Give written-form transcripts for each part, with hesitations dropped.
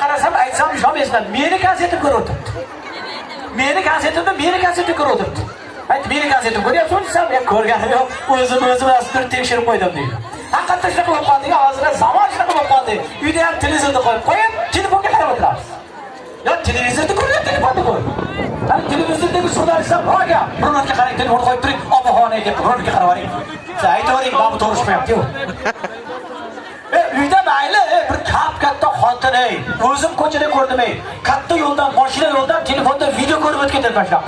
qarasam, aytsam ishonib esnadi. Meni gazetni ko'rib o'tiribdi. Meni gazetni ko'rib o'tiribdi. Ayt, meni gazetni ko'ryapsan desam, men ko'rganim yo'q. O'zim astir tekshirib qo'ydim deydi. Haqiqatda shunaqa bo'lib qoldi. Hozir zamon shunaqa bo'lib qoldi. Uyda ham televizorni qo'yib, telefonga qarab o'tiramiz. Ya televizorda ko'ryapti, telefonda ko'r. Qani televizordagi jurnalistlar ro'ga, birovga qarang, telefonni qo'yib turing, obuxonaga, birovga qarab oling. Aytavering, babu to'g'rishmayapti-ku. Uyda mayli, bir katta xotin ey. O'zim ko'chada ko'rdim ey. Katta yo'ldan, mashina yo'ldan telefonda video ko'rib o'tib ketadi boshlab.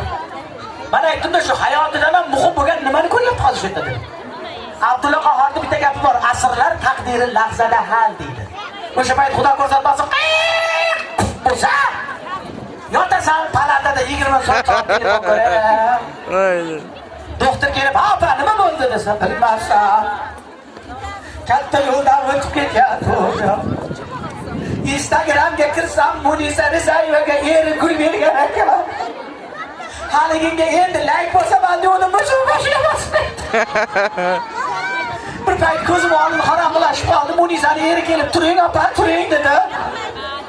Mana aytdim-da, shu hayotidan ham muhim bo'lgan nimani ko'ryapti hozir shu yerda. Abdulla Qahhorning bitta gapi bor, asrlar taqdiri lahzada hal deydi. O'sha payt Xudo ko'rsatmasin, bo'lsa yotasan palatada 20 soat telefon ko'raver. Doktor kelib, "Apa, nima bo'ldi?" desa, "Bilmasam. Katta yo'ldan o'tib ketyapti." Instagramga kirsam, Munisa Rizayevaga eri gul bergan ekan. Haliginga endi like bo'lsa, menda uni boshqa bosdi. Bir payt ko'zim olib haromlashib qoldi. Munisani eri kelib, "Turing, opa, turing" dedi.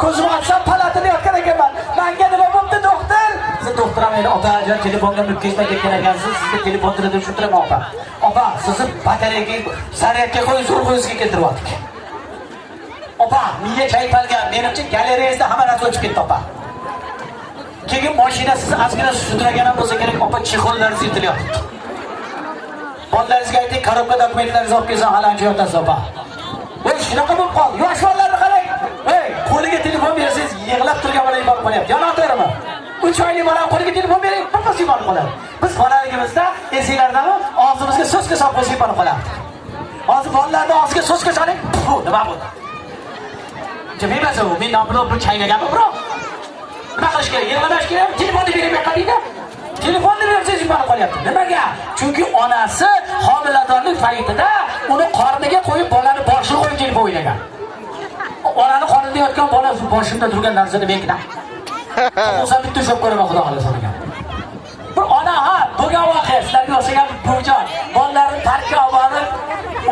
Ko'zim ochsam palatada yotgan ekanman. "Menga nima bo'ldi, doktor?" Siz doktor ham meni opajon telefonga mutkazmay ketgan ekansiz. Sizga telefon turadi, shu turaman opa. Opa, sizni batareyaga zaryadga qo'yib zo'rg'izga keltiryaptik. Opa, miya chayqalgan. Menimcha galereyada hamma narsa o'chib ketdi, opa. Keyin mashinasiz ozgina sudragan ham bo'lsa kerak, opa, chexollaringiz yetilyapti. Bolalaringizga ayting, korobka dokumentlaringizni olib kelsa, halanchi yotasiz, opa. Voy, shunaqa bo'lib qoldi. Yosh bolalarni qarang. Hey, qo'liga telefon bersangiz, yig'lab turgan bola yuborib qo'yapti. Yonoqtirmi? 3 oylik bola qo'liga telefon bering, birpas yuborib qoladi. Biz bolaligimizda esinglardami, og'zimizga so'zga solib qo'yib yuborib qolardik. Hozir bolalarni og'ziga so'zga soling, nima bo'ldi? Jim emas u, men nomini bir chaynaganmi, bro? Nima qilish kerak? Yig'lamash kerak, telefonni berib qo'yingda. Telefonni bersangiz yuborib qolyapti. Nimaga? Chunki onasi homiladorlik paytida uni qorniga qo'yib bolani boshiga qo'yib kelib o'ylagan. Onani qornida yotgan bola boshimda turgan narsani menga. O'zim bitta sho'p ko'raman, xudo xolasa degan. Bir ona bo'lgan voqea sizlarga o'xshagan bujon bolalarini parkka olib borib,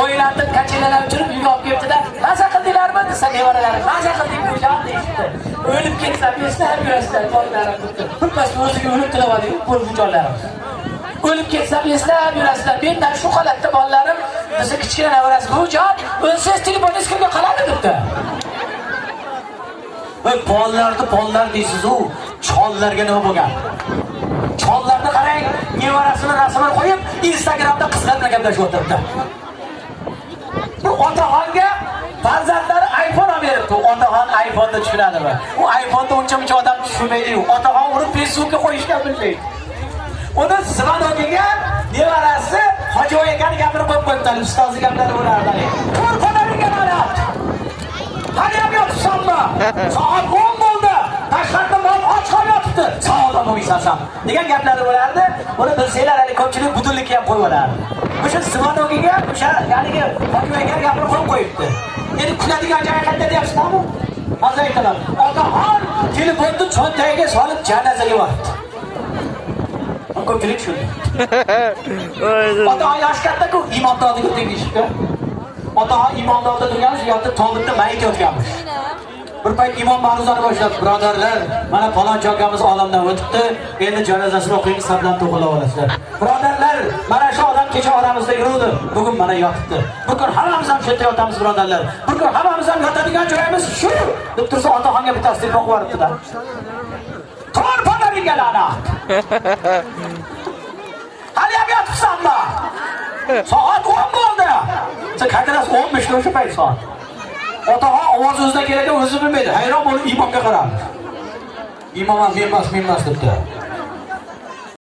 o'ynatib, kachilalar uchirib uyga olib kelibdi-da, "Maza qildinglarmi?" desa, nevaralari, "Maza qildik bujon" deydi. O'lib ketsa, esnab yurasizlar, bolalarim bitta. Birpas o'ziga o'lib tilavadigan bu bujonlarimiz. O'lib ketsa, esnab yurasizlar. Mendan shu holatda bolalarim, bizni kichkina nevarasi bujon, o'lsangiz telefoningiz kimga qoladi debdi. Voy, bolalar deysiz-ku, chollarga nima bo'lgan? Chollarni qarang, nevarasini rasmini qo'yib, Instagramda qizlar bilan gaplashib o'tiribdi. Bu otaxonga farzandlari iPhone olib beribdi. Otaxon iPhone'ni tushunadimi? U iPhone'da uncha-muncha odam tushunmaydi-ku. Otaxon uni Facebook'ga qo'yishga bilmaydi. Uni Zvanogiga nevarasi Hojiboy akani gapirib qo'yibdi. Ustozi gaplari bo'lardi. Qo'rqonaringga mana. Qani ham yotibsanmi? Soat 10 bo'ldi. Tashqarida mol och qolib yotibdi. Savodan bo'lmaysan. degan gaplari bo'lardi. Buni bilsanglar, hali ko'pchilik budillikka ham qo'yib olardi. O'sha Zvanogiga, o'sha ya'niki Hojiboyga gapirib qo'yibdi. Endi kuladigan joyi qayerda deyapsizmi? Hozir aytaman. Otaxon telefonni cho'ntagiga solib janozaga bordi. Ko'pchilik shunday. Otaxon yosh katta-ku, imomdodiga tegishdi. Otaxon imomdodida turgan shu yoqda tobutda mayit yotganmish. Bir payt imom ma'ruzani boshladi. Birodarlar, mana falon joyimiz olamdan o'tibdi. Endi janozasini o'qiymiz, sablan to'g'rilab olasizlar. Birodarlar, mana shu odam kecha oramizda yuruvdi. Bugun mana yotibdi. Bugun hammamiz ham shu yerda yotamiz, birodarlar. Bugun hammamiz ham yotadigan joyimiz shu. Deb tursa otaxonga bittasi deb o'qib yuboribdi-da. To'r panaringga la'nat. Hali ham yotibsanmi? Soat 10 bo'ldi. Sen qaytaras 15 o'sha payt soat. Otaxon ovoz o'zidan keladi, o'zi bilmaydi. Hayron bo'lib imomga qaradi. Imom ham men emas debdi.